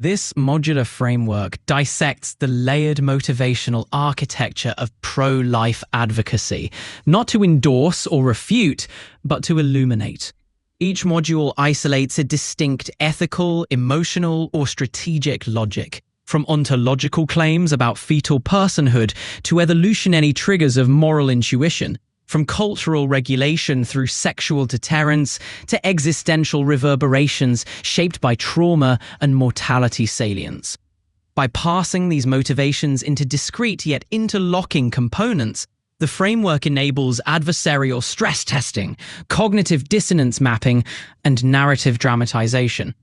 This modular framework dissects the layered motivational architecture of pro-life advocacy, not to endorse or refute, but to illuminate. Each module isolates a distinct ethical, emotional, or strategic logic, from ontological claims about fetal personhood to evolutionary triggers of moral intuition, from cultural regulation through sexual deterrence to existential reverberations shaped by trauma and mortality salience. By parsing these motivations into discrete yet interlocking components, the framework enables adversarial stress testing, cognitive dissonance mapping, and narrative dramatization.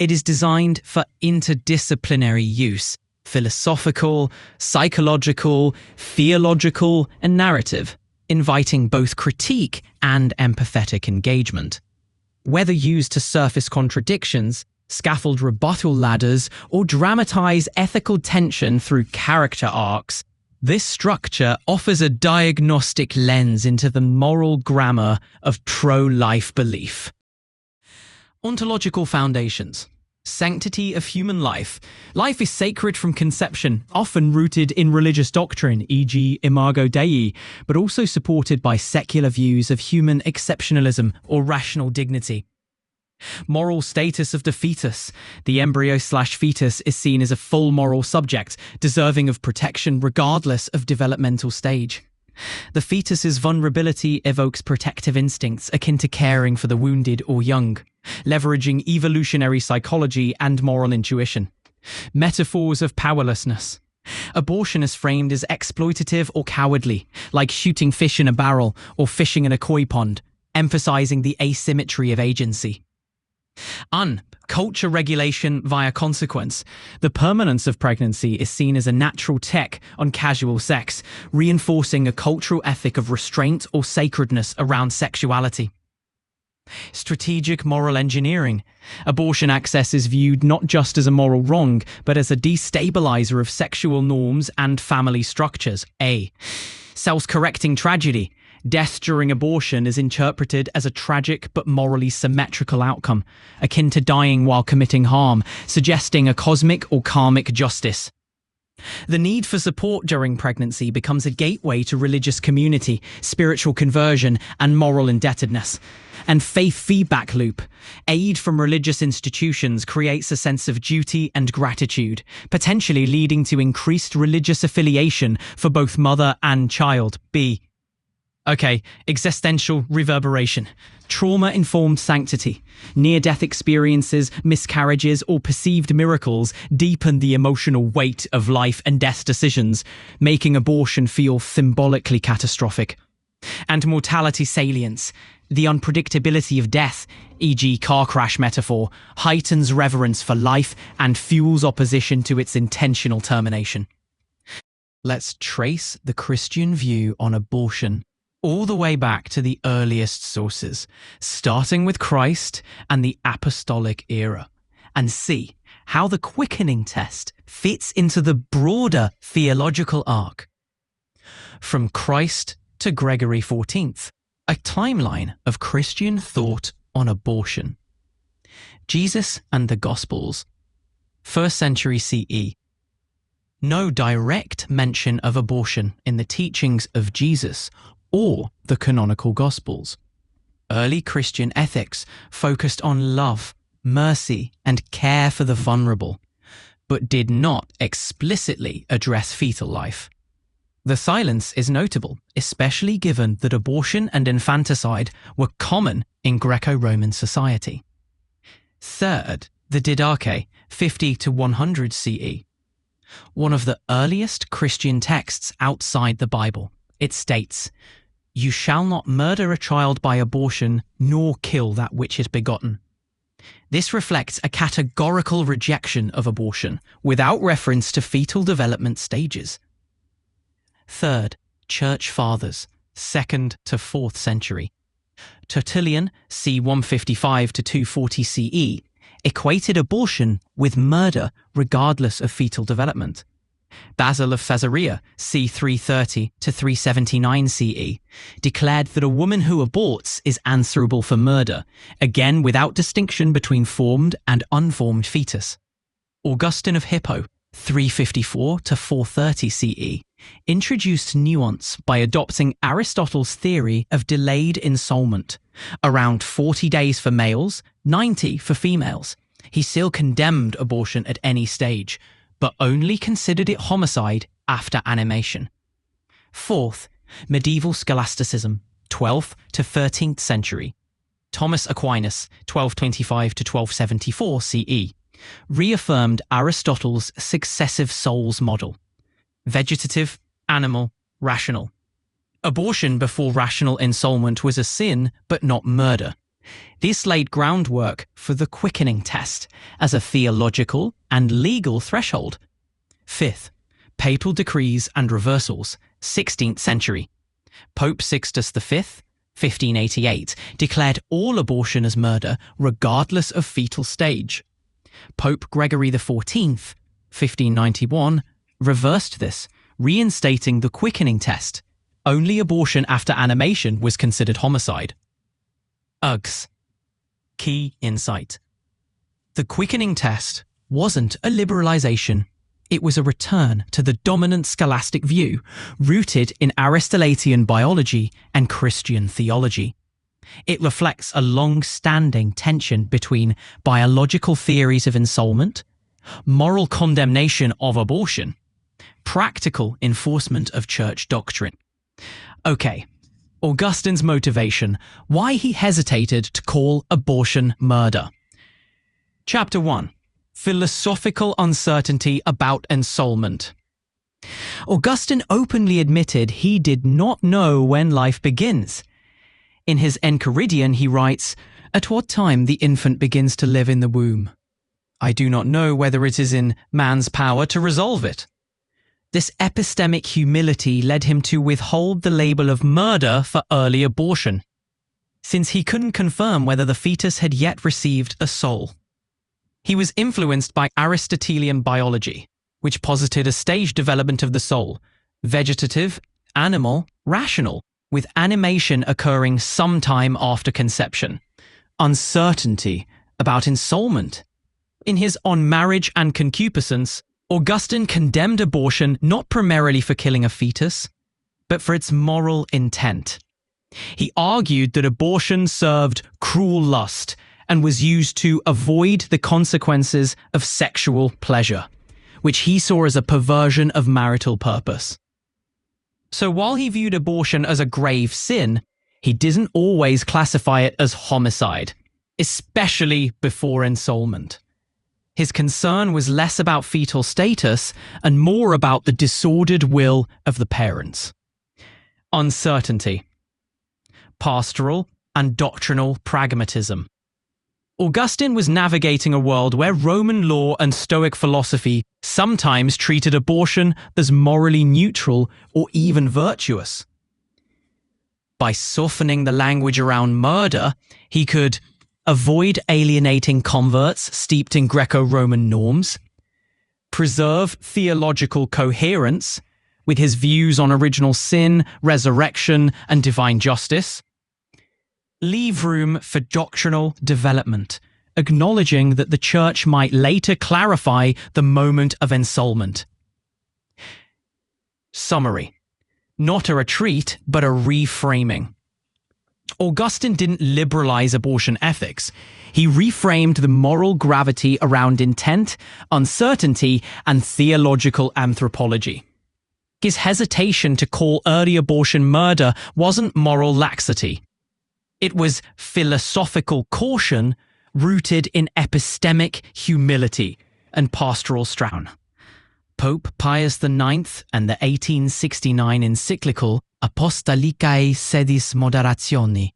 It is designed for interdisciplinary use: philosophical, psychological, theological, and narrative, inviting both critique and empathetic engagement. Whether used to surface contradictions, scaffold rebuttal ladders, or dramatize ethical tension through character arcs, this structure offers a diagnostic lens into the moral grammar of pro-life belief. Ontological foundations. Sanctity of human life. Life is sacred from conception, often rooted in religious doctrine, e.g. Imago Dei, but also supported by secular views of human exceptionalism or rational dignity. Moral status of the fetus. The embryo/fetus is seen as a full moral subject, deserving of protection regardless of developmental stage. The fetus's vulnerability evokes protective instincts akin to caring for the wounded or young, leveraging evolutionary psychology and moral intuition. Metaphors of powerlessness. Abortion is framed as exploitative or cowardly, like shooting fish in a barrel or fishing in a koi pond, emphasizing the asymmetry of agency. Culture regulation via consequence. The permanence of pregnancy is seen as a natural check on casual sex, reinforcing a cultural ethic of restraint or sacredness around sexuality. Strategic moral engineering. Abortion access is viewed not just as a moral wrong, but as a destabilizer of sexual norms and family structures. Self-correcting tragedy. Death during abortion is interpreted as a tragic but morally symmetrical outcome, akin to dying while committing harm, suggesting a cosmic or karmic justice. The need for support during pregnancy becomes a gateway to religious community, spiritual conversion, and moral indebtedness. And faith feedback loop. Aid from religious institutions creates a sense of duty and gratitude, potentially leading to increased religious affiliation for both mother and child. Existential reverberation. Trauma-informed sanctity. Near-death experiences, miscarriages, or perceived miracles deepen the emotional weight of life and death decisions, making abortion feel symbolically catastrophic. And mortality salience. The unpredictability of death, e.g. car crash metaphor, heightens reverence for life and fuels opposition to its intentional termination. Let's trace the Christian view on abortion all the way back to the earliest sources, starting with Christ and the apostolic era, and see how the quickening test fits into the broader theological arc. From Christ to Gregory XIV, a timeline of Christian thought on abortion. Jesus and the Gospels, 1st century CE. No direct mention of abortion in the teachings of Jesus or the canonical Gospels. Early Christian ethics focused on love, mercy, and care for the vulnerable, but did not explicitly address fetal life. The silence is notable, especially given that abortion and infanticide were common in Greco-Roman society. Third, the Didache, 50 to 100 CE. One of the earliest Christian texts outside the Bible. It states, "You shall not murder a child by abortion, nor kill that which is begotten." This reflects a categorical rejection of abortion, without reference to fetal development stages. Third, Church Fathers, 2nd to 4th century. Tertullian, c. 155 to 240 CE, equated abortion with murder regardless of fetal development. Basil of Caesarea, c. 330 to 379 CE, declared that a woman who aborts is answerable for murder, again without distinction between formed and unformed fetus. Augustine of Hippo, 354 to 430 CE, introduced nuance by adopting Aristotle's theory of delayed ensoulment, around 40 days for males, 90 for females. He still condemned abortion at any stage, but only considered it homicide after animation. Fourth, medieval scholasticism, 12th to 13th century. Thomas Aquinas, 1225 to 1274 CE, reaffirmed Aristotle's successive souls model: vegetative, animal, rational. Abortion before rational ensoulment was a sin, but not murder. This laid groundwork for the quickening test as a theological and legal threshold. Fifth, papal decrees and reversals, 16th century. Pope Sixtus V, 1588, declared all abortion as murder regardless of fetal stage. Pope Gregory XIV, 1591, reversed this, reinstating the quickening test. Only abortion after animation was considered homicide. Uggs. Key insight. The quickening test wasn't a liberalization. It was a return to the dominant scholastic view, rooted in Aristotelian biology and Christian theology. It reflects a long-standing tension between biological theories of ensoulment, moral condemnation of abortion, practical enforcement of church doctrine. Okay, Augustine's motivation, why he hesitated to call abortion murder. Chapter 1. Philosophical uncertainty about ensoulment. Augustine openly admitted he did not know when life begins. In his Enchiridion, he writes, "At what time the infant begins to live in the womb? I do not know whether it is in man's power to resolve it." This epistemic humility led him to withhold the label of murder for early abortion, since he couldn't confirm whether the fetus had yet received a soul. He was influenced by Aristotelian biology, which posited a stage development of the soul: vegetative, animal, rational, with animation occurring sometime after conception. Uncertainty about ensoulment. In his On Marriage and Concupiscence, Augustine condemned abortion not primarily for killing a fetus, but for its moral intent. He argued that abortion served cruel lust and was used to avoid the consequences of sexual pleasure, which he saw as a perversion of marital purpose. So while he viewed abortion as a grave sin, he didn't always classify it as homicide, especially before ensoulment. His concern was less about fetal status and more about the disordered will of the parents. Uncertainty. Pastoral and doctrinal pragmatism. Augustine was navigating a world where Roman law and Stoic philosophy sometimes treated abortion as morally neutral or even virtuous. By softening the language around murder, he could avoid alienating converts steeped in Greco-Roman norms, preserve theological coherence with his views on original sin, resurrection, and divine justice, leave room for doctrinal development, acknowledging that the church might later clarify the moment of ensoulment. Summary. Not a retreat, but a reframing. Augustine didn't liberalize abortion ethics. He reframed the moral gravity around intent, uncertainty, and theological anthropology. His hesitation to call early abortion murder wasn't moral laxity. It was philosophical caution rooted in epistemic humility and pastoral strain. Pope Pius IX and the 1869 encyclical Apostolicae Sedis Moderationi,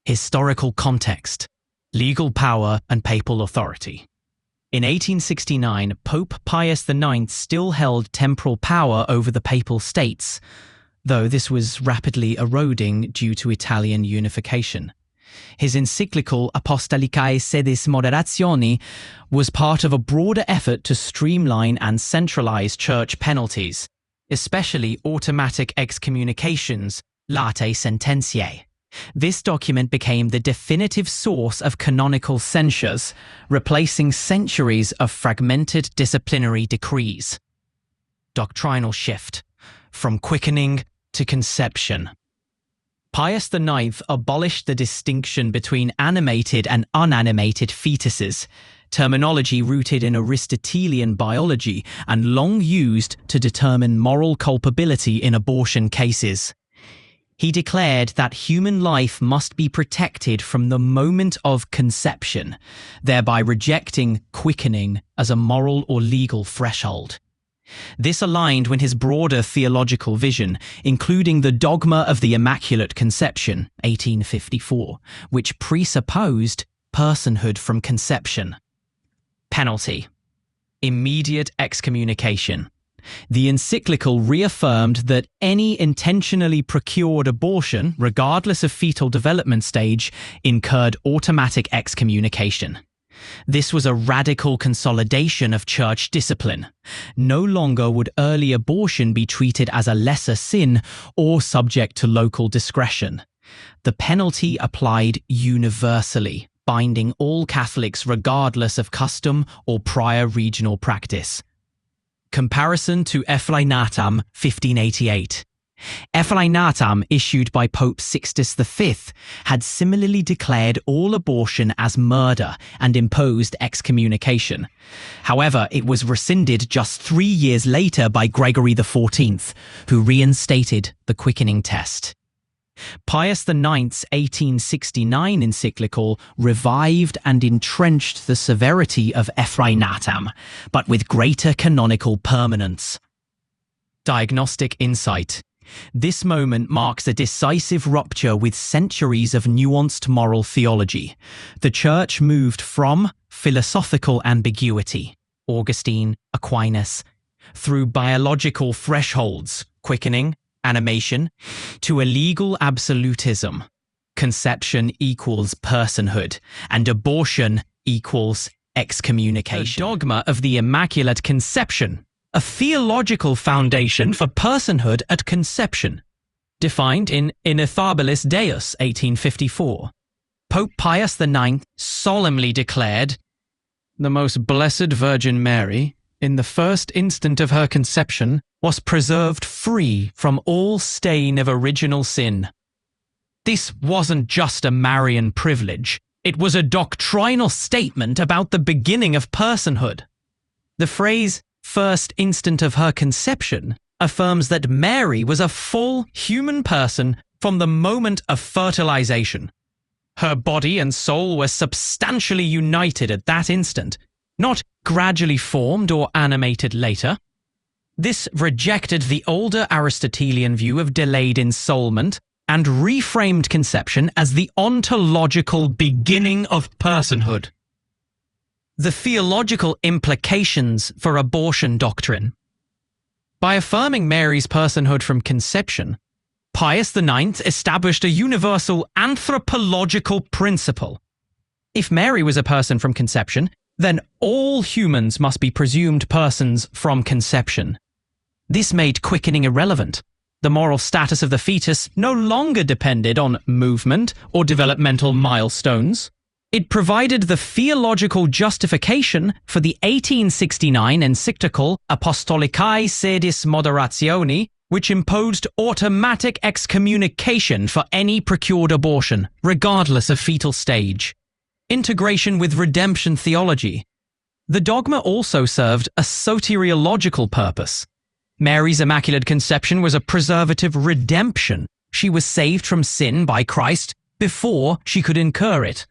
historical context, legal power and papal authority. In 1869, Pope Pius IX still held temporal power over the papal states, though this was rapidly eroding due to Italian unification. His encyclical Apostolicae Sedis Moderationi was part of a broader effort to streamline and centralize church penalties, especially automatic excommunications, latae sententiae. This document became the definitive source of canonical censures, replacing centuries of fragmented disciplinary decrees. Doctrinal shift, from quickening to conception. Pius IX abolished the distinction between animated and unanimated fetuses, terminology rooted in Aristotelian biology and long used to determine moral culpability in abortion cases. He declared that human life must be protected from the moment of conception, thereby rejecting quickening as a moral or legal threshold. This aligned with his broader theological vision, including the dogma of the Immaculate Conception, 1854, which presupposed personhood from conception. Penalty: immediate excommunication. The encyclical reaffirmed that any intentionally procured abortion, regardless of fetal development stage, incurred automatic excommunication. This was a radical consolidation of church discipline. No longer would early abortion be treated as a lesser sin or subject to local discretion. The penalty applied universally, binding all Catholics regardless of custom or prior regional practice. Comparison to Efflainatam, 1588. Efflainatam, issued by Pope Sixtus V, had similarly declared all abortion as murder and imposed excommunication. However, it was rescinded just 3 years later by Gregory XIV, who reinstated the quickening test. Pius IX's 1869 encyclical revived and entrenched the severity of Efflainatam, but with greater canonical permanence. Diagnostic insight. This moment marks a decisive rupture with centuries of nuanced moral theology. The Church moved from philosophical ambiguity, Augustine, Aquinas, through biological thresholds, quickening, animation, to a legal absolutism. Conception equals personhood, and abortion equals excommunication. The dogma of the Immaculate Conception, a theological foundation for personhood at conception, defined in Ineffabilis Deus, 1854. Pope Pius IX solemnly declared, "The most blessed Virgin Mary, in the first instant of her conception, was preserved free from all stain of original sin." This wasn't just a Marian privilege, it was a doctrinal statement about the beginning of personhood. The phrase, "first instant of her conception," affirms that Mary was a full human person from the moment of fertilization. Her body and soul were substantially united at that instant, not gradually formed or animated later. This rejected the older Aristotelian view of delayed ensoulment and reframed conception as the ontological beginning of personhood. The theological implications for abortion doctrine. By affirming Mary's personhood from conception, Pius IX established a universal anthropological principle. If Mary was a person from conception, then all humans must be presumed persons from conception. This made quickening irrelevant. The moral status of the fetus no longer depended on movement or developmental milestones. It provided the theological justification for the 1869 encyclical Apostolicae Sedis Moderatione, which imposed automatic excommunication for any procured abortion, regardless of fetal stage. Integration with redemption theology. The dogma also served a soteriological purpose. Mary's Immaculate Conception was a preservative redemption. She was saved from sin by Christ before she could incur it.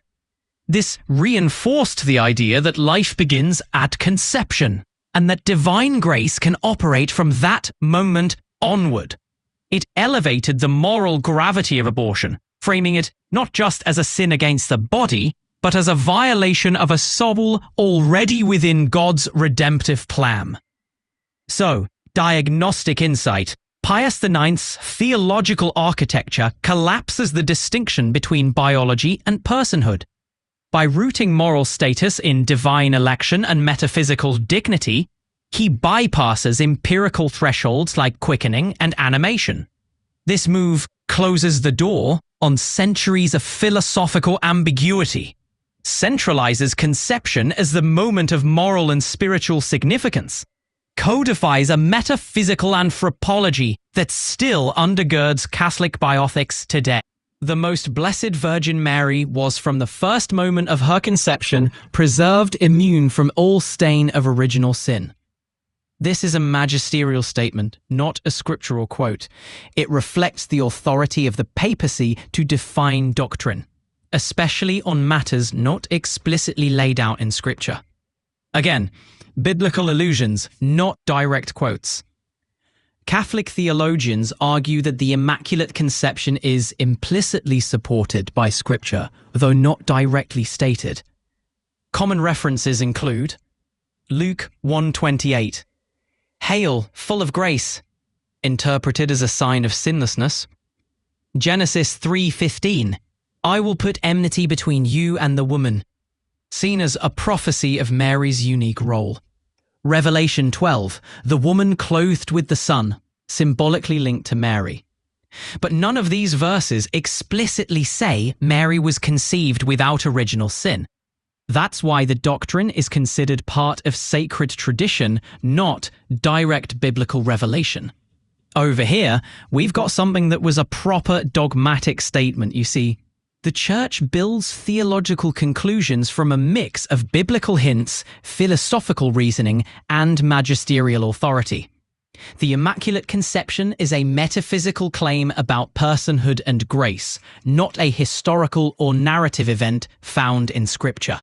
This reinforced the idea that life begins at conception, and that divine grace can operate from that moment onward. It elevated the moral gravity of abortion, framing it not just as a sin against the body, but as a violation of a soul already within God's redemptive plan. So, diagnostic insight. Pius IX's theological architecture collapses the distinction between biology and personhood. By rooting moral status in divine election and metaphysical dignity, he bypasses empirical thresholds like quickening and animation. This move closes the door on centuries of philosophical ambiguity, centralizes conception as the moment of moral and spiritual significance, codifies a metaphysical anthropology that still undergirds Catholic bioethics today. The Most Blessed Virgin Mary was from the first moment of her conception preserved immune from all stain of original sin. This is a magisterial statement, not a scriptural quote. It reflects the authority of the papacy to define doctrine, especially on matters not explicitly laid out in Scripture. Again, biblical allusions, not direct quotes. Catholic theologians argue that the Immaculate Conception is implicitly supported by Scripture, though not directly stated. Common references include Luke 1:28, "Hail, full of grace," interpreted as a sign of sinlessness. Genesis 3:15, "I will put enmity between you and the woman," seen as a prophecy of Mary's unique role. Revelation 12, "the woman clothed with the sun," symbolically linked to Mary. But none of these verses explicitly say Mary was conceived without original sin. That's why the doctrine is considered part of sacred tradition, not direct biblical revelation. Over here, we've got something that was a proper dogmatic statement, you see. The Church builds theological conclusions from a mix of biblical hints, philosophical reasoning, and magisterial authority. The Immaculate Conception is a metaphysical claim about personhood and grace, not a historical or narrative event found in Scripture.